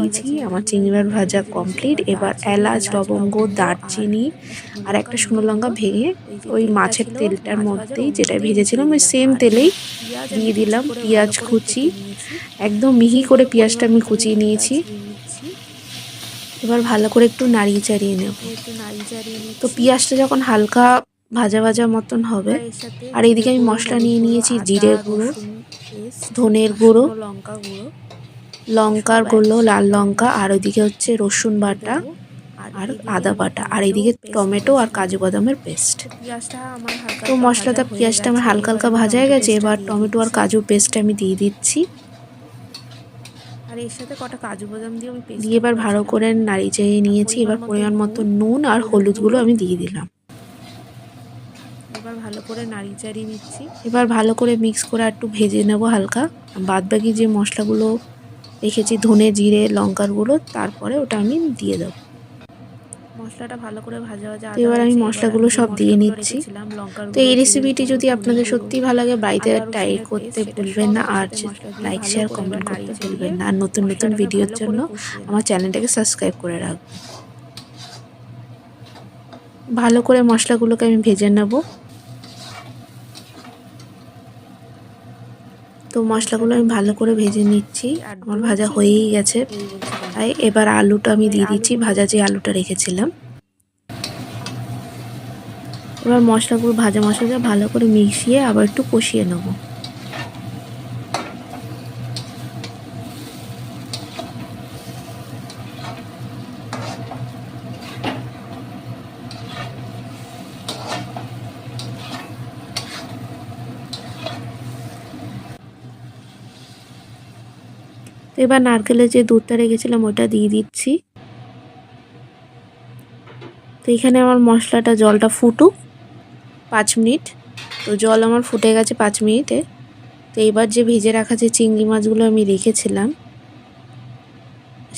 দিয়েছি। আমার চিংড়ি মাছ ভাজা কমপ্লিট। এবার এলাচ, লবঙ্গ, দারচিনি আর একটা শুকনো লঙ্কা ভেঙে ওই মাছের তেলটার মধ্যেই যেটা ভেজেছিলাম ওই সেম তেলেই দিয়ে দিলাম পেঁয়াজ কুচি। একদম মিহি করে পেঁয়াজটা আমি কুচিয়ে নিয়েছি। এবার ভালো করে একটু নাড়িয়ে চাড়িয়ে নেব। তো পেঁয়াজটা যখন হালকা ভাজা ভাজা মতন হবে, আর এইদিকে আমি মশলা নিয়ে নিয়েছি জিরের গুঁড়ো, ধনের গুঁড়ো, লঙ্কার গুঁড়ো, লাল লঙ্কা, আর ওইদিকে হচ্ছে রসুন বাটা আর আদা বাটা, আর এইদিকে টমেটো আর কাজু বাদামের পেস্ট। তো মশলাটা পেঁয়াজটা আমার হালকা হালকা ভাজা হয়ে গেছে। এবার টমেটো আর কাজু পেস্ট আমি দিয়ে দিচ্ছি। আর এর সাথে কটা কাজু বাদাম দিয়ে আমি পেস্ট দিয়ে এবার ভালো করে নাড়িয়ে চাড়িয়ে নিয়েছি। এবার পরিমাণ মতো নুন আর হলুদগুলো আমি দিয়ে দিলাম। এবার ভালো করে নাড়িয়ে চাড়িয়ে নিচ্ছি। এবার ভালো করে মিক্স করে একটু ভেজে নেব হালকা। বাদবাকি যে মশলাগুলো রেখেছি ধনে, জিরে, লঙ্কার গুঁড়ো, তারপরে ওটা আমি দিয়ে দেবো। মশলাটা ভালো করে ভাজা ভাজা এবার আমি মশলাগুলো সব দিয়ে নিচ্ছি। তো এই রেসিপিটি যদি আপনাদের সত্যিই ভালো লাগে বাড়িতে ট্রাই করতে ভুলবেন না, আর লাইক শেয়ার কমেন্ট করতে ভুলবেন না। আর নতুন নতুন ভিডিওর জন্য আমার চ্যানেলটাকে সাবস্ক্রাইব করে রাখবেন। ভালো করে মশলাগুলোকে আমি ভেজে নেব। তো মশলাগুলো আমি ভালো করে ভেজে নিচ্ছি। আমার ভাজা হয়েই গেছে। তাই এবার আলুটা আমি দিয়ে দিচ্ছি, ভাজা যে আলুটা রেখেছিলাম। এবার মশলাগুলো ভাজা মশলাটা ভালো করে মিশিয়ে আবার একটু কষিয়ে নেব। তো এবার নারকেলের যে দুধটা রেখেছিলাম ওটা দিয়ে দিচ্ছি। তো এখানে আমার মশলাটা জলটা ফুটুক 5 মিনিট। তো জল আমার ফুটে গেছে 5 মিনিটে। তো এবার যে ভেজে রাখা যে চিংড়ি মাছগুলো আমি রেখেছিলাম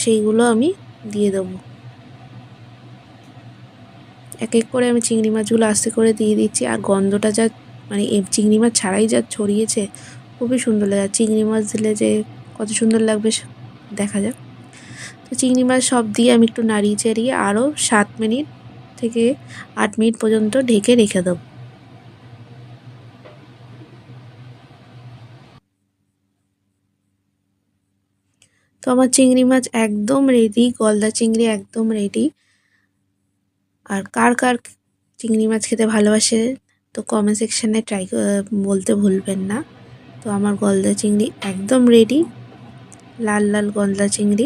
সেইগুলো আমি দিয়ে দেবো। এক এক করে আমি চিংড়ি মাছগুলো আস্তে করে দিয়ে দিচ্ছি। আর গন্ধটা যা মানে এই চিংড়ি মাছ ছাড়াই যা ছড়িয়েছে, খুবই সুন্দর লাগে। চিংড়ি মাছ দিলে যে কত সুন্দর লাগবে দেখা যাক। তো চিংড়ি মাছ সব দিয়ে আমি একটু নাড়িয়ে চাড়িয়ে আরও 7 মিনিট থেকে 8 মিনিট পর্যন্ত ঢেকে রেখে দেবো। তো আমার চিংড়ি মাছ একদম রেডি, গলদা চিংড়ি একদম রেডি। আর কার কার চিংড়ি মাছ খেতে ভালোবাসে তো কমেন্ট সেকশানে বলতে ভুলবেন না। তো আমার গলদা চিংড়ি একদম রেডি, লাল লাল গলদা চিংড়ি।